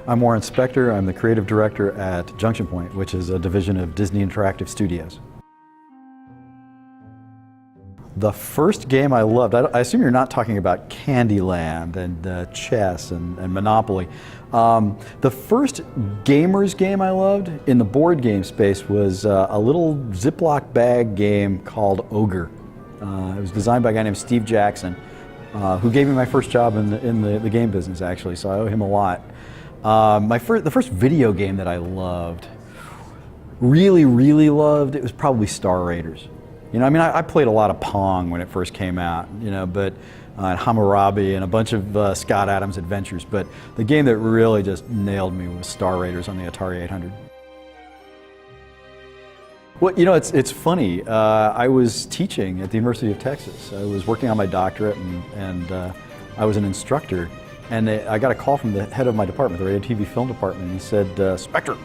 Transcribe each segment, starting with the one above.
I'm Warren Spector. I'm the creative director at Junction Point, which is a division of Disney Interactive Studios. The first game I loved, I assume you're not talking about Candyland and chess and Monopoly. The first gamers game I loved in the board game space was a little Ziploc bag game called Ogre. It was designed by a guy named Steve Jackson, who gave me my first job in the game business, actually, so I owe him a lot. The first video game that I loved, really loved, it was probably Star Raiders. You know, I mean, I played a lot of Pong when it first came out, you know, but and Hammurabi and a bunch of Scott Adams adventures, but the game that really just nailed me was Star Raiders on the Atari 800. Well, you know, it's funny. I was teaching at the University of Texas. I was working on my doctorate, and I was an instructor. And I got a call from the head of my department, the radio, TV, film department, and he said, Spector,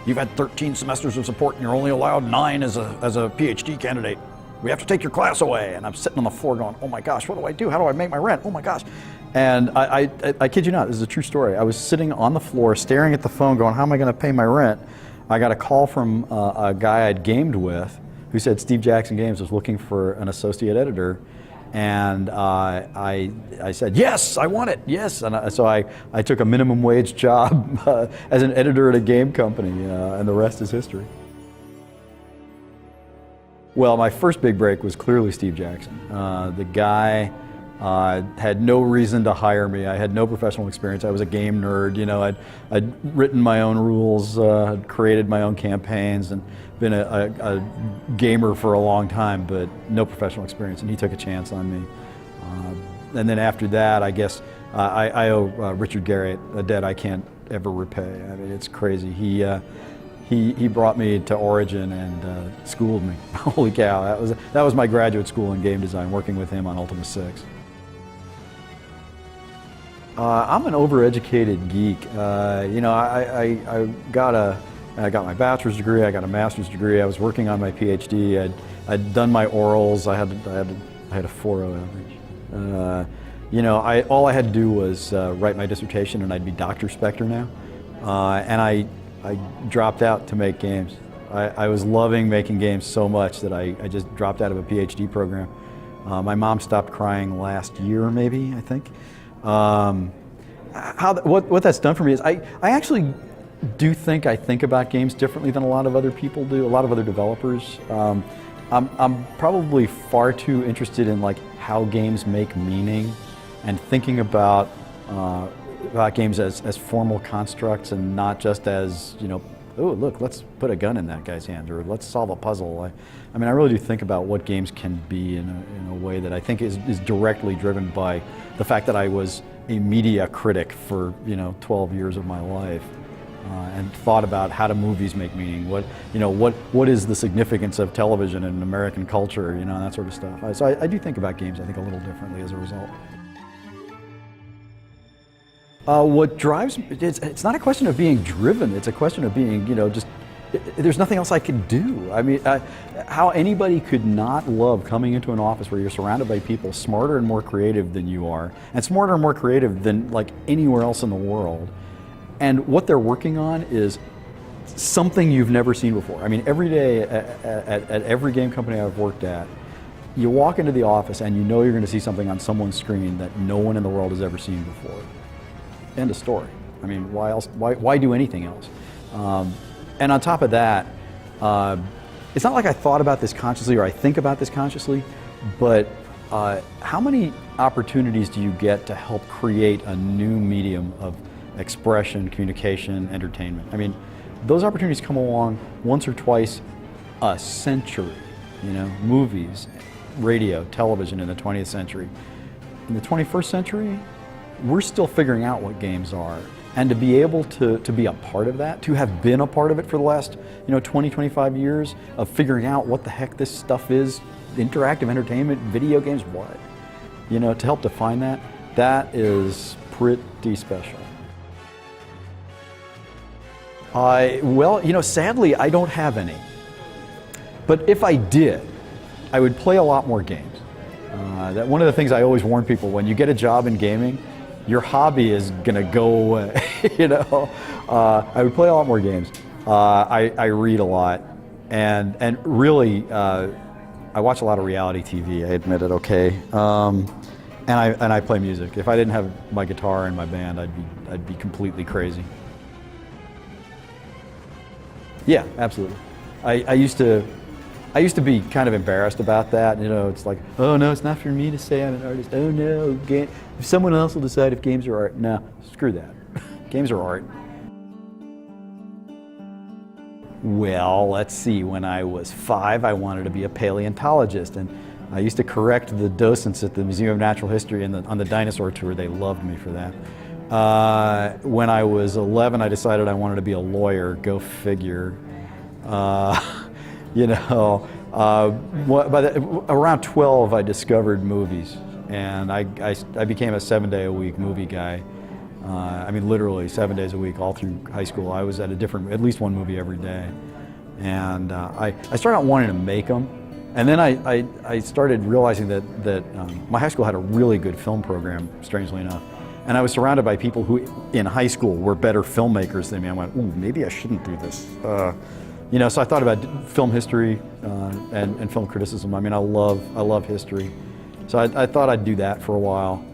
you've had 13 semesters of support and you're only allowed 9 as a PhD candidate. We have to take your class away. And I'm sitting on the floor going, oh my gosh, what do I do? How do I make my rent? Oh my gosh. And I kid you not, this is a true story. I was sitting on the floor staring at the phone going, how am I going to pay my rent? I got a call from a guy I'd gamed with who said Steve Jackson Games was looking for an associate editor. And I said, yes, I want it, yes. And so I took a minimum wage job as an editor at a game company, and the rest is history. Well, my first big break was clearly Steve Jackson. The guy had no reason to hire me. I had no professional experience. I was a game nerd. You know, I'd written my own rules, created my own campaigns, and been a gamer for a long time, but no professional experience, and he took a chance on me. And then after that, I guess, I owe Richard Garriott a debt I can't ever repay. I mean, it's crazy. He brought me to Origin and schooled me. Holy cow, that was my graduate school in game design, working with him on Ultima 6. I'm an overeducated geek. You know, I got my bachelor's degree, I got a master's degree, I was working on my PhD, I'd done my orals, I had a 4.0 average. You know, all I had to do was write my dissertation and I'd be Dr. Spector now. And I dropped out to make games. I was loving making games so much that I just dropped out of a PhD program. My mom stopped crying last year, maybe, I think. What that's done for me is I actually do think I think about games differently than a lot of other people do, a lot of other developers. I'm probably far too interested in like how games make meaning and thinking about games as formal constructs and not just as, you know, oh look, let's put a gun in that guy's hand or let's solve a puzzle. I mean, I really do think about what games can be in a way that I think is directly driven by the fact that I was a media critic for, you know, 12 years of my life. And thought about how do movies make meaning? What is the significance of television in American culture? You know, that sort of stuff. So I do think about games, I think, a little differently as a result. What drives me, it's not a question of being driven. It's a question of being, you know, just there's nothing else I can do. I mean, how anybody could not love coming into an office where you're surrounded by people smarter and more creative than you are, and smarter and more creative than like anywhere else in the world. And what they're working on is something you've never seen before. I mean, every day at every game company I've worked at, you walk into the office and you know you're going to see something on someone's screen that no one in the world has ever seen before. End of story. I mean, why else? Why do anything else? And on top of that, it's not like I thought about this consciously or I think about this consciously, but how many opportunities do you get to help create a new medium of expression, communication, entertainment? I mean, those opportunities come along once or twice a century, you know, movies, radio, television in the 20th century. In the 21st century, we're still figuring out what games are. And to be able to be a part of that, to have been a part of it for the last, you know, 20, 25 years of figuring out what the heck this stuff is, interactive entertainment, video games, what? You know, to help define that, that is pretty special. Well, you know, sadly, I don't have any. But if I did, I would play a lot more games. That one of the things I always warn people, when you get a job in gaming, your hobby is gonna go away. I would play a lot more games. I read a lot, and really, I watch a lot of reality TV. I admit it. Okay, and I play music. If I didn't have my guitar and my band, I'd be completely crazy. Yeah, absolutely. I used to be kind of embarrassed about that. It's like, oh no, it's not for me to say I'm an artist. Oh no, if someone else will decide if games are art. No, screw that. Games are art. Well, let's see. When I was 5, I wanted to be a paleontologist, and I used to correct the docents at the Museum of Natural History on the dinosaur tour. They loved me for that. When I was 11, I decided I wanted to be a lawyer. Go figure. Around 12, I discovered movies, and I became a 7-day-a-week movie guy. Literally 7 days a week, all through high school. I was at at least one movie every day. And I started out wanting to make them. And then I started realizing that my high school had a really good film program, strangely enough. And I was surrounded by people who, in high school, were better filmmakers than me. I went, ooh, maybe I shouldn't do this. So I thought about film history and film criticism. I love history. So I thought I'd do that for a while.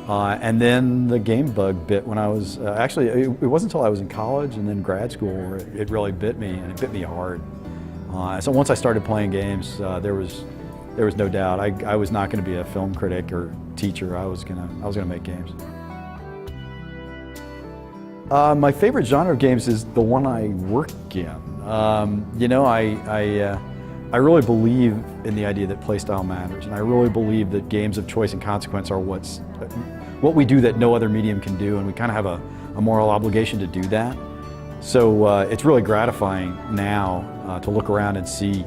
And then the game bug bit when I was, it wasn't until I was in college and then grad school where it really bit me, and it bit me hard. So once I started playing games, there was no doubt I was not going to be a film critic or teacher. I was gonna make games. My favorite genre of games is the one I work in. I really believe in the idea that playstyle matters, and I really believe that games of choice and consequence are what we do that no other medium can do, and we kind of have a moral obligation to do that. So it's really gratifying now to look around and see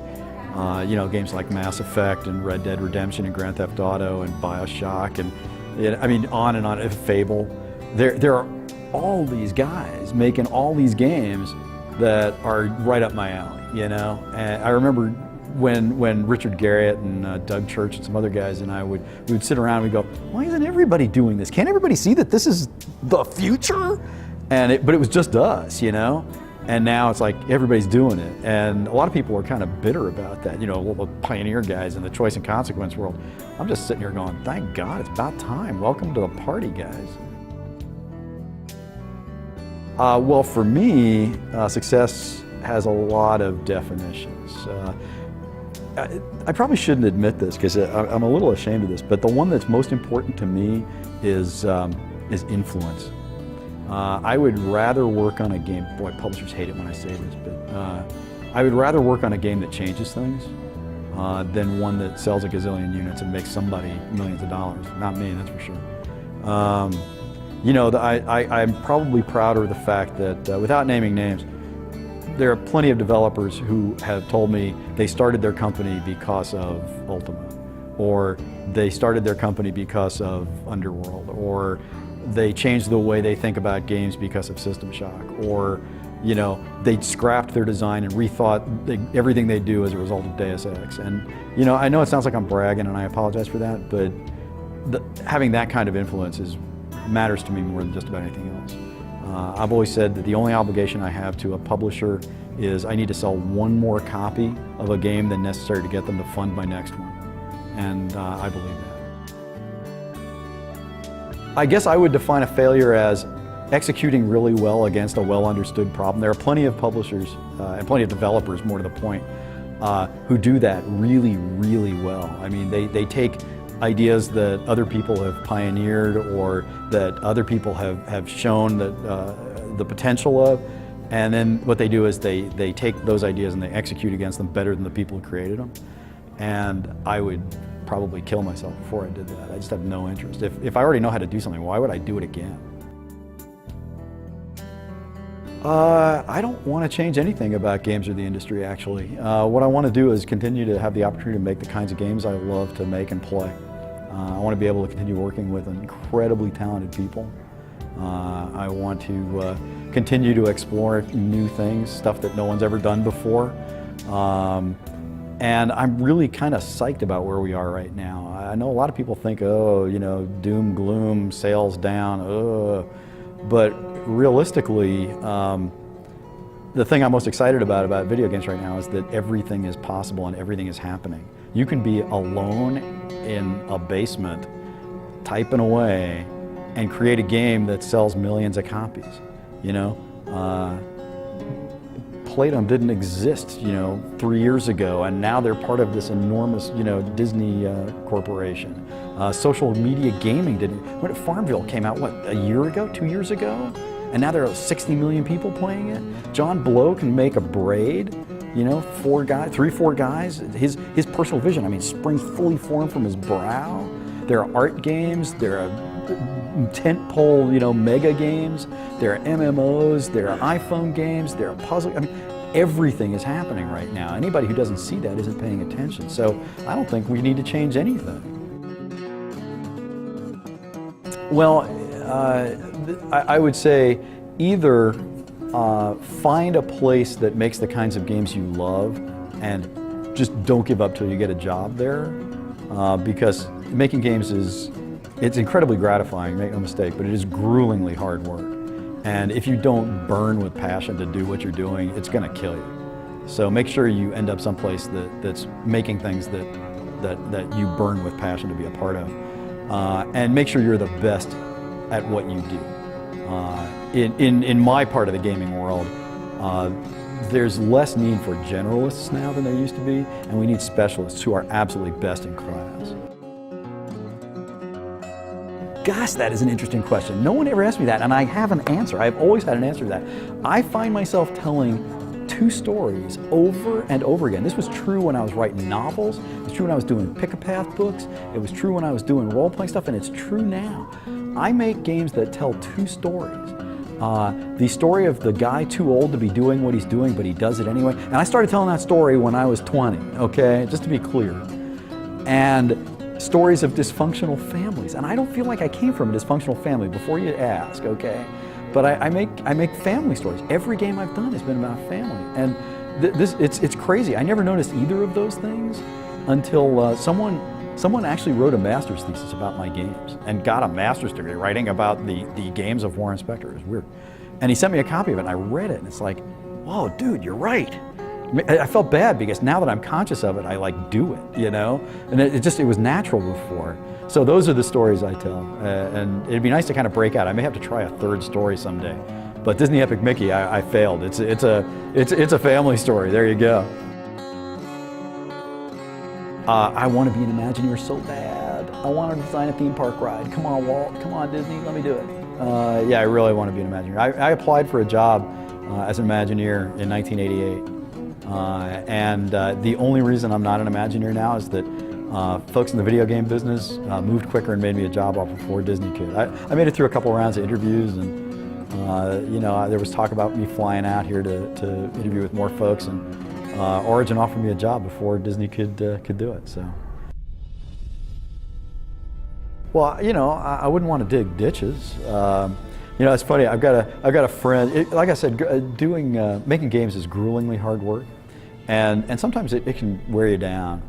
games like Mass Effect and Red Dead Redemption and Grand Theft Auto and BioShock and on and on, Fable. There are all these guys making all these games that are right up my alley, And I remember when Richard Garriott and Doug Church and some other guys and we would sit around and we'd go, why isn't everybody doing this? Can't everybody see that this is the future? But it was just us, And now it's like everybody's doing it. And a lot of people are kind of bitter about that, the pioneer guys in the choice and consequence world. I'm just sitting here going, thank God, it's about time. Welcome to the party, guys. Well, for me, success has a lot of definitions. I probably shouldn't admit this because I'm a little ashamed of this, but the one that's most important to me is influence. I would rather work on a game, boy, publishers hate it when I say this, but I would rather work on a game that changes things than one that sells a gazillion units and makes somebody millions of dollars. Not me, that's for sure. I'm probably prouder of the fact that, without naming names, there are plenty of developers who have told me they started their company because of Ultima, or they started their company because of Underworld, or they changed the way they think about games because of System Shock, or they scrapped their design and rethought everything they do as a result of Deus Ex. And I know it sounds like I'm bragging, and I apologize for that, but having that kind of influence matters to me more than just about anything else. I've always said that the only obligation I have to a publisher is I need to sell one more copy of a game than necessary to get them to fund my next one. And I believe that. I guess I would define a failure as executing really well against a well-understood problem. There are plenty of publishers and plenty of developers, more to the point, who do that really, really well. They take ideas that other people have pioneered or that other people have shown the potential of, and then what they do is they take those ideas and they execute against them better than the people who created them. And I would probably kill myself before I did that. I just have no interest. If I already know how to do something, why would I do it again? I don't want to change anything about games or the industry, actually. What I want to do is continue to have the opportunity to make the kinds of games I love to make and play. I want to be able to continue working with incredibly talented people. I want to continue to explore new things, stuff that no one's ever done before. And I'm really kind of psyched about where we are right now. I know a lot of people think, oh, you know, doom, gloom, sales down, but realistically, the thing I'm most excited about video games right now is that everything is possible and everything is happening. You can be alone in a basement, typing away, and create a game that sells millions of copies, you know? Playdom didn't exist, you know, 3 years ago, and now they're part of this enormous, you know, Disney corporation. Social media gaming didn't. When Farmville came out, what, a year ago, 2 years ago? And now there are 60 million people playing it. John Blow can make a Braid, you know, 4 guys. His personal vision, I mean, springs fully formed from his brow. There are art games, there are tentpole, you know, mega games, there are MMOs, there are iPhone games, there are puzzle. I mean, everything is happening right now. Anybody who doesn't see that isn't paying attention. So I don't think we need to change anything. Well, I would say either find a place that makes the kinds of games you love and just don't give up till you get a job there, because making games it's incredibly gratifying, make no mistake, but it is gruelingly hard work. And if you don't burn with passion to do what you're doing, it's going to kill you. So make sure you end up someplace that's making things that you burn with passion to be a part of. And make sure you're the best at what you do. In my part of the gaming world, there's less need for generalists now than there used to be, and we need specialists who are absolutely best in class. Gosh, that is an interesting question. No one ever asked me that, and I have an answer. I've always had an answer to that. I find myself telling 2 stories over and over again. This was true when I was writing novels. It was true when I was doing pick-a-path books. It was true when I was doing role-playing stuff, and it's true now. I make games that tell 2 stories. The story of the guy too old to be doing what he's doing, but he does it anyway. And I started telling that story when I was 20, okay? Just to be clear. And stories of dysfunctional families. And I don't feel like I came from a dysfunctional family, before you ask, okay? But I make family stories. Every game I've done has been about family. And it's crazy. I never noticed either of those things until someone actually wrote a master's thesis about my games and got a master's degree writing about the games of Warren Spector. It was weird. And he sent me a copy of it and I read it and it's like, whoa, dude, you're right. I felt bad because now that I'm conscious of it, I like do it, you know? And it was natural before. So those are the stories I tell. And it'd be nice to kind of break out. I may have to try a 3rd story someday. But Disney Epic Mickey, I failed. It's a family story. There you go. I want to be an Imagineer so bad. I want to design a theme park ride. Come on, Walt. Come on, Disney. Let me do it. Yeah, I really want to be an Imagineer. I applied for a job as an Imagineer in 1988. The only reason I'm not an Imagineer now is that folks in the video game business moved quicker and made me a job offer before Disney could. I made it through a couple rounds of interviews, and you know, there was talk about me flying out here to interview with more folks, and Origin offered me a job before Disney could do it. So, well, you know, I wouldn't want to dig ditches. You know, it's funny. I've got a friend. Like I said, making games is gruelingly hard work, and sometimes it can wear you down.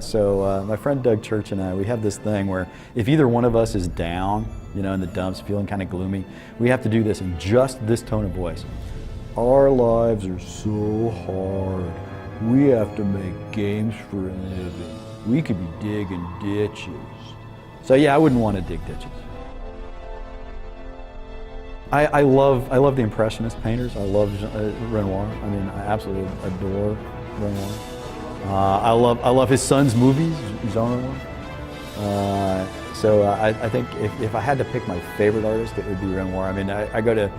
So my friend Doug Church and I, we have this thing where if either one of us is down, you know, in the dumps, feeling kind of gloomy, we have to do this in just this tone of voice. Our lives are so hard. We have to make games for a living. We could be digging ditches. So yeah, I wouldn't want to dig ditches. I love the Impressionist painters. I love Renoir. I mean, I absolutely adore Renoir. I love his son's movies, Jean Renoir. So I think if I had to pick my favorite artist, it would be Renoir. I mean, I go to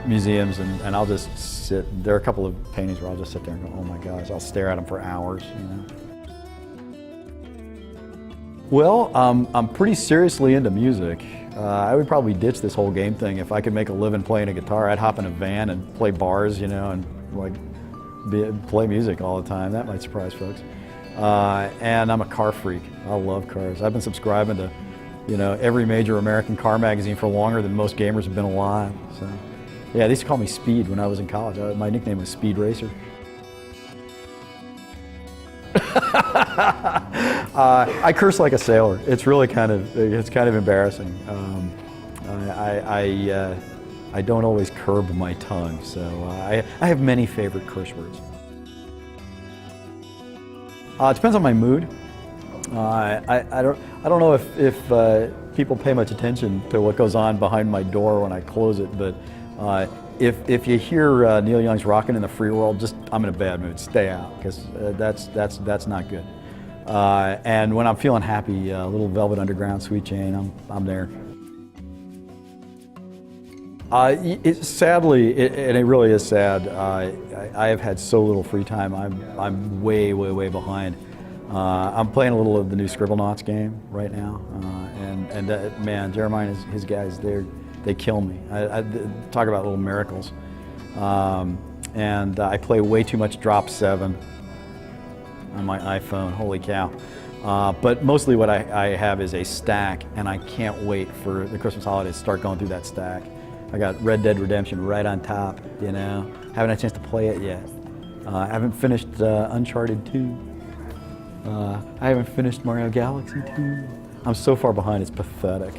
museums and I'll just sit. There are a couple of paintings where I'll just sit there and go, oh my gosh, I'll stare at them for hours, you know. Well, I'm pretty seriously into music. I would probably ditch this whole game thing if I could make a living playing a guitar. I'd hop in a van and play bars, you know, and like play music all the time. That might surprise folks. And I'm a car freak. I love cars. I've been subscribing to, you know, every major American car magazine for longer than most gamers have been alive. So, yeah, they used to call me Speed when I was in college. My nickname was Speed Racer. I curse like a sailor. It's really kind of embarrassing. I don't always curb my tongue, so I have many favorite curse words. It depends on my mood. I don't know if people pay much attention to what goes on behind my door when I close it, but if you hear Neil Young's "Rockin' in the Free World," just I'm in a bad mood. Stay out, because that's not good. And when I'm feeling happy, a little Velvet Underground, Sweet Jane, I'm there. Sadly, and it really is sad, I have had so little free time. I'm way behind. I'm playing a little of the new Scribblenauts game right now, and man, Jeremiah and his guys, they kill me. I talk about little miracles. And I play way too much Drop 7 on my iPhone, holy cow. But mostly what I have is a stack, and I can't wait for the Christmas holidays to start going through that stack. I got Red Dead Redemption right on top, you know. Haven't had a chance to play it yet. I haven't finished Uncharted 2. I haven't finished Mario Galaxy 2. I'm so far behind, it's pathetic.